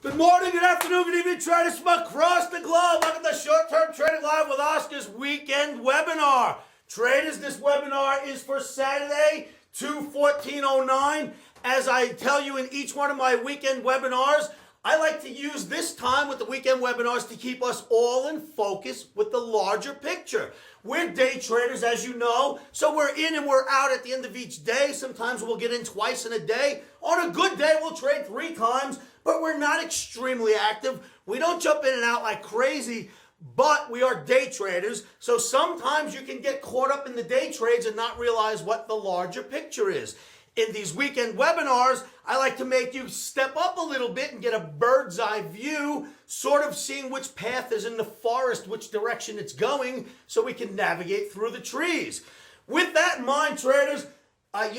Good morning, good afternoon, good evening, traders from across the globe. Welcome to Short-Term Trading Live with Oscar's weekend webinar. Traders, this webinar is for Saturday, 2/14/09. As I tell you in each one of my weekend webinars, I like to use this time with the weekend webinars to keep us all in focus with the larger picture. We're day traders, as you know, so we're in and we're out at the end of each day. Sometimes we'll get in twice in a day. On a good day, we'll trade 3 times, but we're not extremely active. We don't jump in and out like crazy, but we are day traders, so sometimes you can get caught up in the day trades and not realize what the larger picture is. In these weekend webinars, I like to make you step up a little bit and get a bird's eye view, sort of seeing which path is in the forest, which direction it's going, so we can navigate through the trees. With that in mind, traders, I've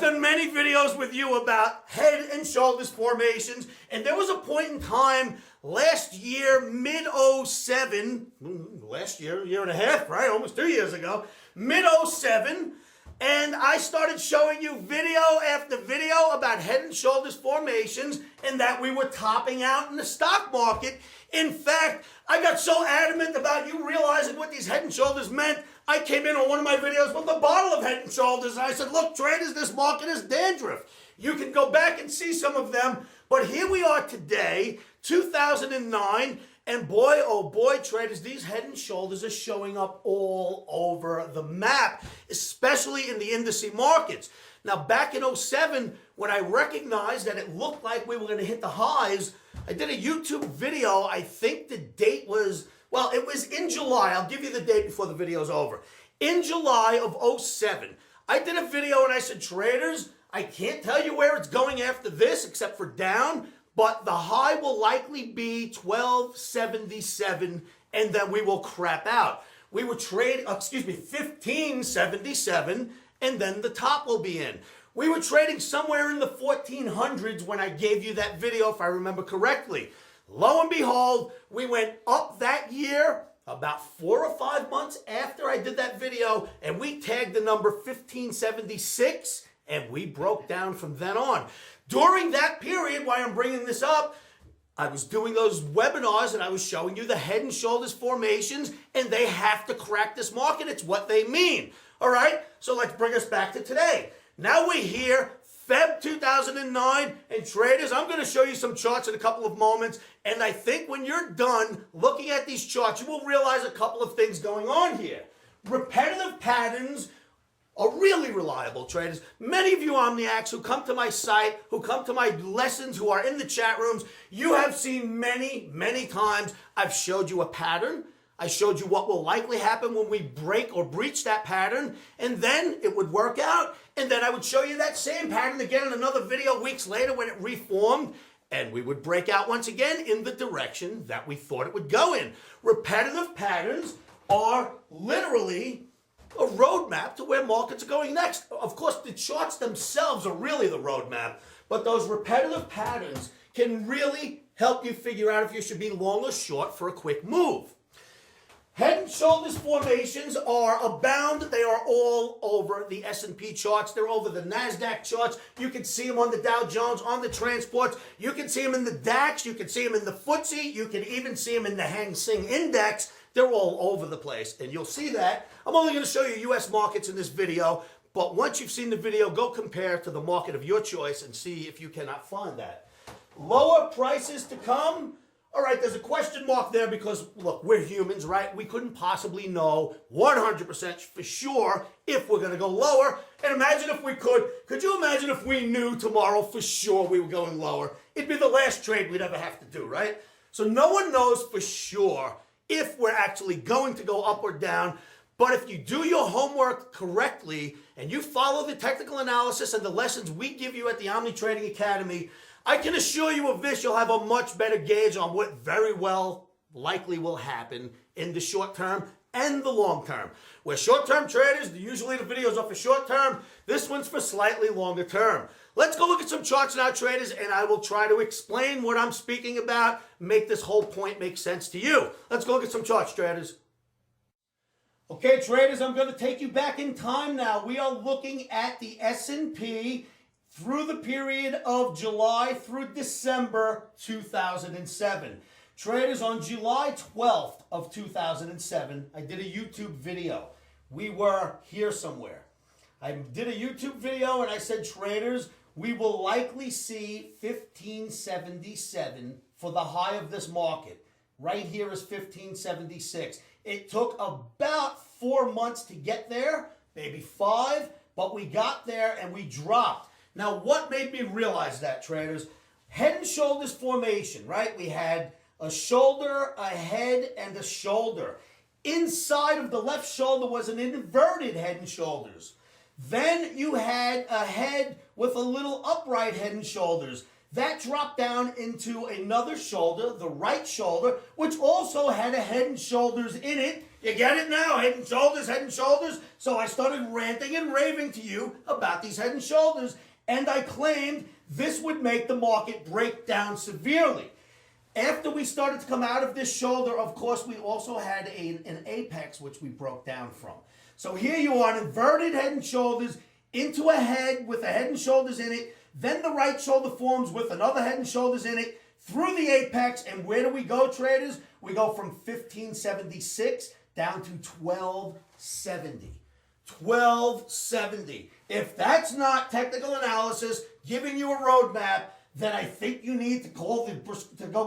done many videos with you about head and shoulders formations, and there was a point in time last year, mid-07, last year, year and a half, right? Almost 2 years ago, mid-07, and I started showing you video after video about head and shoulders formations and that we were topping out in the stock market. In fact, I got so adamant about you realizing what these head and shoulders meant, I came in on one of my videos with a bottle of head and shoulders, and I said, look, traders, this market is dandruff. You can go back and see some of them, but here we are today, 2009, and boy, oh boy, traders, these head and shoulders are showing up all over the map, especially in the indice markets. Now, back in 07, when I recognized that it looked like we were going to hit the highs, I did a YouTube video. I think the date was, well, it was in July. I'll give you the date before the video's over. In July of 07, I did a video and I said, traders, I can't tell you where it's going after this except for down, but the high will likely be 1277, and then we will crap out. We were trading, 1577, and then the top will be in. We were trading somewhere in the 1400s when I gave you that video, if I remember correctly. Lo and behold, we went up that year about 4 or 5 months after I did that video, and we tagged the number 1576, and we broke down from then on. During that period, why I'm bringing this up, I was doing those webinars and I was showing you the head and shoulders formations, and they have to crack this market. It's what they mean. All right, so let's bring us back to today. Now we're here, Feb 2009, and traders, I'm going to show you some charts in a couple of moments, and I think when you're done looking at these charts, you will realize a couple of things going on here. Repetitive patterns are really reliable, traders. Many of you Omniacs who come to my site, who come to my lessons, who are in the chat rooms, you have seen many, many times I've showed you a pattern. I showed you what will likely happen when we break or breach that pattern, and then it would work out, and then I would show you that same pattern again in another video weeks later when it reformed, and we would break out once again in the direction that we thought it would go in. Repetitive patterns are literally a roadmap to where markets are going next. Of course, the charts themselves are really the roadmap, but those repetitive patterns can really help you figure out if you should be long or short for a quick move. Head and shoulders formations are abound. They are all over the S&P charts. They're over the NASDAQ charts. You can see them on the Dow Jones, on the transports. You can see them in the DAX. You can see them in the FTSE. You can even see them in the Hang Seng Index. They're all over the place, and you'll see that. I'm only going to show you U.S. markets in this video, but once you've seen the video, go compare to the market of your choice and see if you cannot find that. Lower prices to come. All right, there's a question mark there because, look, we're humans, right? We couldn't possibly know 100% for sure if we're going to go lower. And imagine if we could. Could you imagine if we knew tomorrow for sure we were going lower? It'd be the last trade we'd ever have to do, right? So no one knows for sure if we're actually going to go up or down. But if you do your homework correctly and you follow the technical analysis and the lessons we give you at the Omni Trading Academy, I can assure you of this, you'll have a much better gauge on what very well likely will happen in the short term and the long term. Where short-term traders, usually the videos are for short term, this one's for slightly longer term. Let's go look at some charts now, traders, and I will try to explain what I'm speaking about, make this whole point make sense to you. Let's go look at some charts, traders. Okay, traders, I'm going to take you back in time now. We are looking at the S&P through the period of July through December 2007. Traders, on July 12th of 2007, I did a YouTube video. We were here somewhere. I did a YouTube video and I said, traders, we will likely see 1577 for the high of this market. Right here is 1576. It took about 4 months to get there, maybe 5, but we got there and we dropped. Now, what made me realize that, traders? Head and shoulders formation, right? We had a shoulder, a head, and a shoulder. Inside of the left shoulder was an inverted head and shoulders. Then you had a head with a little upright head and shoulders. That dropped down into another shoulder, the right shoulder, which also had a head and shoulders in it. You get it now? Head and shoulders, head and shoulders. So I started ranting and raving to you about these head and shoulders, and I claimed this would make the market break down severely. After we started to come out of this shoulder, of course, we also had an apex, which we broke down from. So here you are, an inverted head and shoulders into a head with a head and shoulders in it. Then the right shoulder forms with another head and shoulders in it through the apex. And where do we go, traders? We go from 1576 down to 1270. 1270. If that's not technical analysis giving you a roadmap, then I think you need to go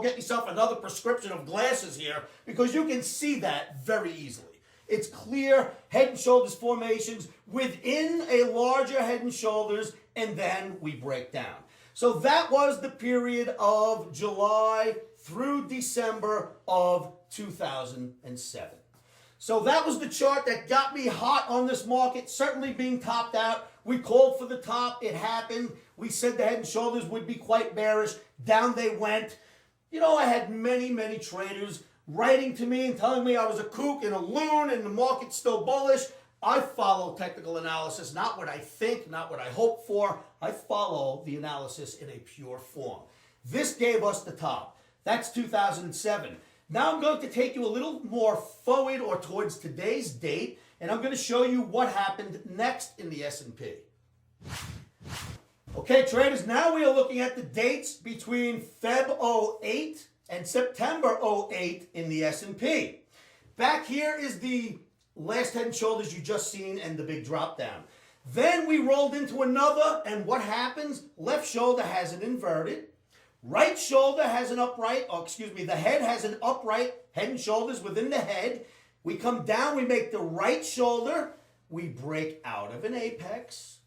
get yourself another prescription of glasses here, because you can see that very easily. It's clear head and shoulders formations within a larger head and shoulders, and then we break down. So that was the period of July through December of 2007. So that was the chart that got me hot on this market, certainly being topped out. We called for the top. It happened. We said the head and shoulders would be quite bearish. Down they went. You know, I had many, many traders writing to me and telling me I was a kook and a loon and the market's still bullish. I follow technical analysis, not what I think, not what I hope for. I follow the analysis in a pure form. This gave us the top. That's 2007. Now I'm going to take you a little more forward or towards today's date, and I'm going to show you what happened next in the S&P. Okay, traders, now we are looking at the dates between Feb 08 and September 08 in the S&P. Back here is the last head and shoulders you just seen and the big drop down. Then we rolled into another, and what happens? Left shoulder has an inverted. Right shoulder has an upright, the head has an upright head and shoulders within the head. We come down, we make the right shoulder, we break out of an apex,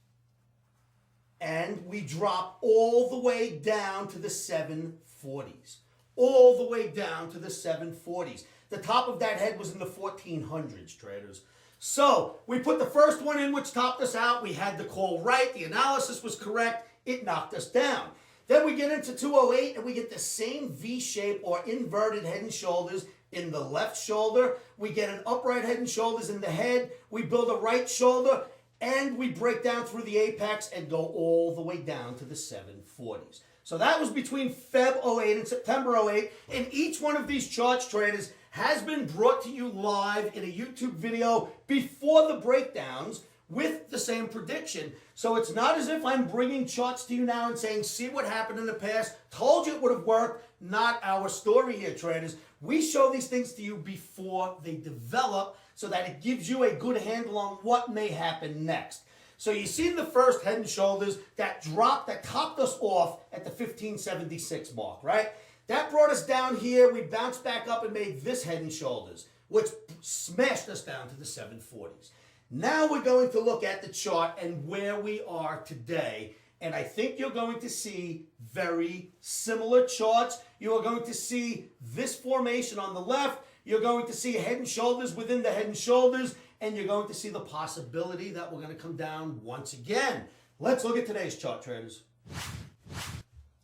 and we drop all the way down to the 740s. All the way down to the 740s. The top of that head was in the 1400s, traders. So we put the first one in, which topped us out. We had the call right. The analysis was correct. It knocked us down. Then we get into 208 and we get the same V shape or inverted head and shoulders in the left shoulder. We get an upright head and shoulders in the head. We build a right shoulder and we break down through the apex and go all the way down to the 740s. So that was between Feb 08 and September 08. And each one of these charts, traders, has been brought to you live in a YouTube video before the breakdowns with the same prediction. So it's not as if I'm bringing charts to you now and saying, see what happened in the past, told you it would have worked. Not our story here, traders. We show these things to you before they develop so that it gives you a good handle on what may happen next. So you see the first head and shoulders that dropped, that topped us off at the 1576 mark, right? That brought us down here. We bounced back up and made this head and shoulders, which smashed us down to the 740s. Now we're going to look at the chart and where we are today. And I think you're going to see very similar charts. You are going to see this formation on the left. You're going to see head and shoulders within the head and shoulders. And you're going to see the possibility that we're going to come down once again. Let's look at today's chart, traders.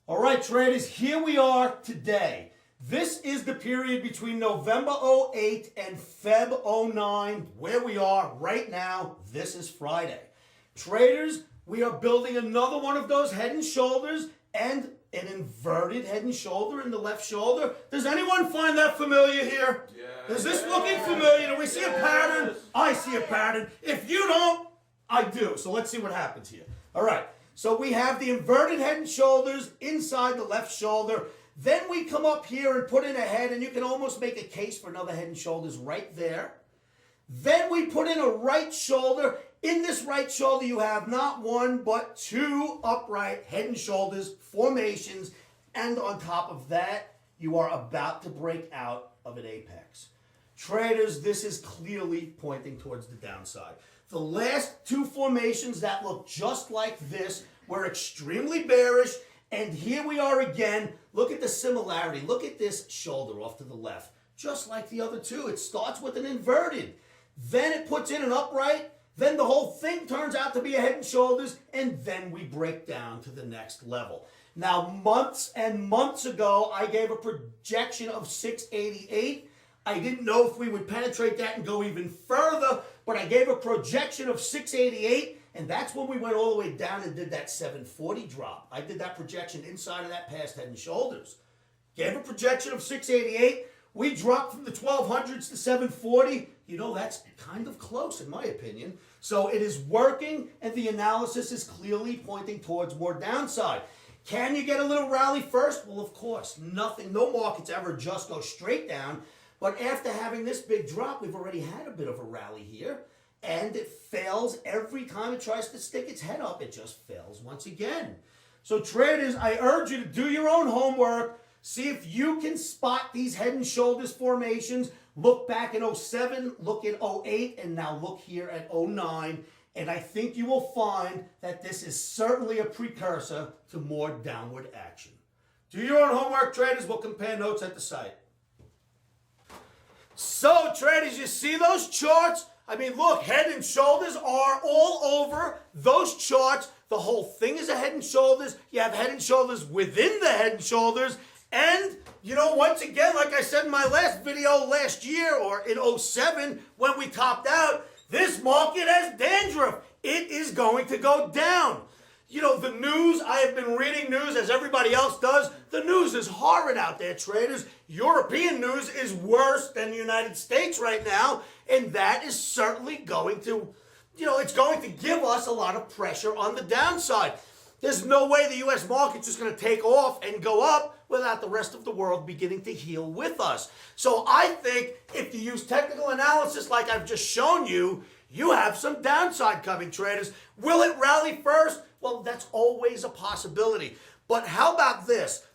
All right, traders, here we are today. This is the period between November 08 and Feb 09, where we are right now. This is Friday. Traders, we are building another one of those head and shoulders and an inverted head and shoulder in the left shoulder. Does anyone find that familiar here? Is this looking familiar? Do we see a pattern? I see a pattern. If you don't, I do. So let's see what happens here. All right. So we have the inverted head and shoulders inside the left shoulder. Then we come up here and put in a head, and you can almost make a case for another head and shoulders right there. Then we put in a right shoulder. In this right shoulder, you have not one, but two upright head and shoulders formations. And on top of that, you are about to break out of an apex. Traders, this is clearly pointing towards the downside. The last two formations that look just like this were extremely bearish. And here we are again. Look at the similarity. Look at this shoulder off to the left. Just like the other two. It starts with an inverted. Then it puts in an upright. Then the whole thing turns out to be a head and shoulders. And then we break down to the next level. Now, months and months ago, I gave a projection of 688. I didn't know if we would penetrate that and go even further, but I gave a projection of 688, and that's when we went all the way down and did that 740 drop. I did that projection inside of that past head and shoulders. Gave a projection of 688. We dropped from the 1200s to 740. You know, that's kind of close in my opinion. So it is working, and the analysis is clearly pointing towards more downside. Can you get a little rally first? Well, of course. No markets ever just go straight down. But after having this big drop, we've already had a bit of a rally here. And it fails every time it tries to stick its head up. It just fails once again. So traders, I urge you to do your own homework. See if you can spot these head and shoulders formations. Look back in 07, look at 08, and now look here at 09. And I think you will find that this is certainly a precursor to more downward action. Do your own homework, traders. We'll compare notes at the site. So, traders, you see those charts? I mean, look, head and shoulders are all over those charts. The whole thing is a head and shoulders. You have head and shoulders within the head and shoulders. And, you know, once again, like I said in my last video last year or in 07 when we topped out, this market has dandruff. It is going to go down. You know, the news, I have been reading news as everybody else does. The news is horrid out there, traders. European news is worse than the United States right now. And that is certainly going to, you know, it's going to give us a lot of pressure on the downside. There's no way the U.S. market's just going to take off and go up without the rest of the world beginning to heal with us. So I think if you use technical analysis like I've just shown you, you have some downside coming, traders. Will it rally first? Well, that's always a possibility. But how about this?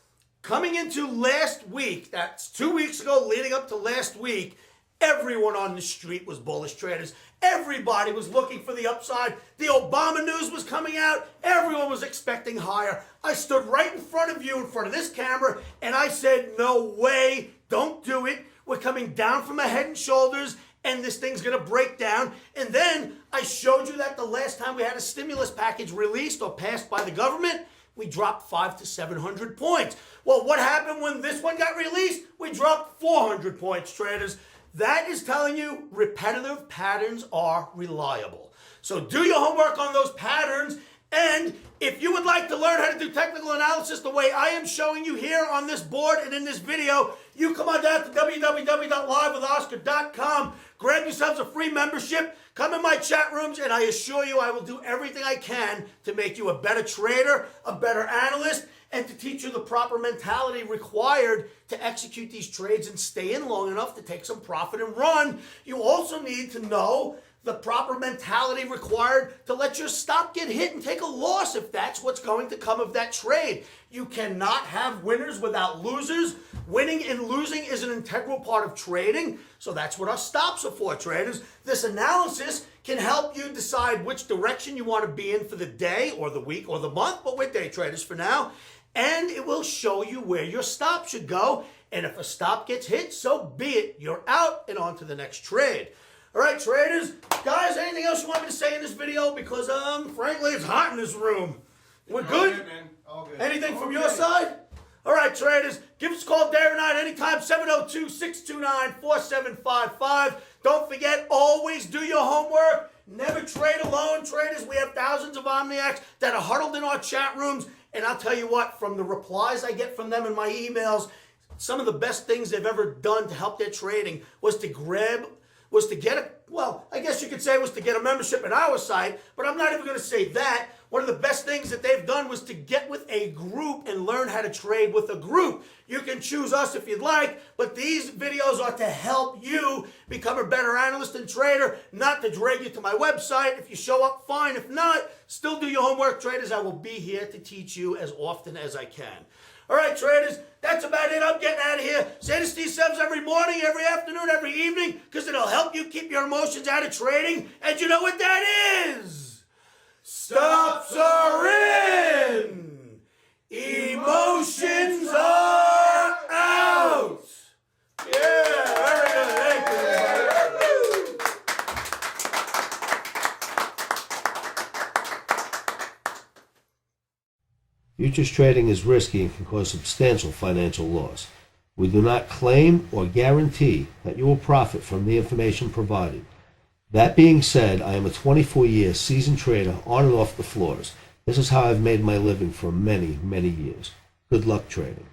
Coming into last week, that's 2 weeks ago leading up to last week, everyone on the street was bullish, traders. Everybody was looking for the upside. The Obama news was coming out. Everyone was expecting higher. I stood right in front of you, in front of this camera, and I said, no way, don't do it. We're coming down from the head and shoulders, and this thing's going to break down. And then I showed you that the last time we had a stimulus package released or passed by the government, we dropped 500 to 700 points. Well, what happened when this one got released? We dropped 400 points, traders. That is telling you repetitive patterns are reliable. So do your homework on those patterns. And if you would like to learn how to do technical analysis the way I am showing you here on this board and in this video, you come on down to www.livewithoscar.com, grab yourselves a free membership, come in my chat rooms, and I assure you I will do everything I can to make you a better trader, a better analyst, and to teach you the proper mentality required to execute these trades and stay in long enough to take some profit and run. You also need to know the proper mentality required to let your stop get hit and take a loss if that's what's going to come of that trade. You cannot have winners without losers. Winning and losing is an integral part of trading, so that's what our stops are for, traders. This analysis can help you decide which direction you want to be in for the day or the week or the month, but we're day traders for now. And it will show you where your stop should go. And if a stop gets hit, so be it. You're out and on to the next trade. All right, traders. Guys, anything else you want me to say in this video? Because, frankly, it's hot in this room. We're good? All good, man. All good. Anything from your side? All right, traders. Give us a call day or night anytime, 702-629-4755. Don't forget, always do your homework. Never trade alone, traders. We have thousands of Omniacs that are huddled in our chat rooms. And I'll tell you what, from the replies I get from them in my emails, some of the best things they've ever done to help their trading was to get a membership at our site, but I'm not even going to say that. One of the best things that they've done was to get with a group and learn how to trade with a group. You can choose us if you'd like, but these videos are to help you become a better analyst and trader, not to drag you to my website. If you show up, fine. If not, still do your homework, traders. I will be here to teach you as often as I can. All right, traders, that's about it. I'm getting out of here. Say to Steve Sebs every morning, every afternoon, every evening, because it'll help you keep your emotions out of trading. And you know what that is? Stops are in. Emotions are out. Yeah, very good. Thank you, everybody. Futures trading is risky and can cause substantial financial loss. We do not claim or guarantee that you will profit from the information provided. That being said, I am a 24-year seasoned trader on and off the floors. This is how I've made my living for many, many years. Good luck trading.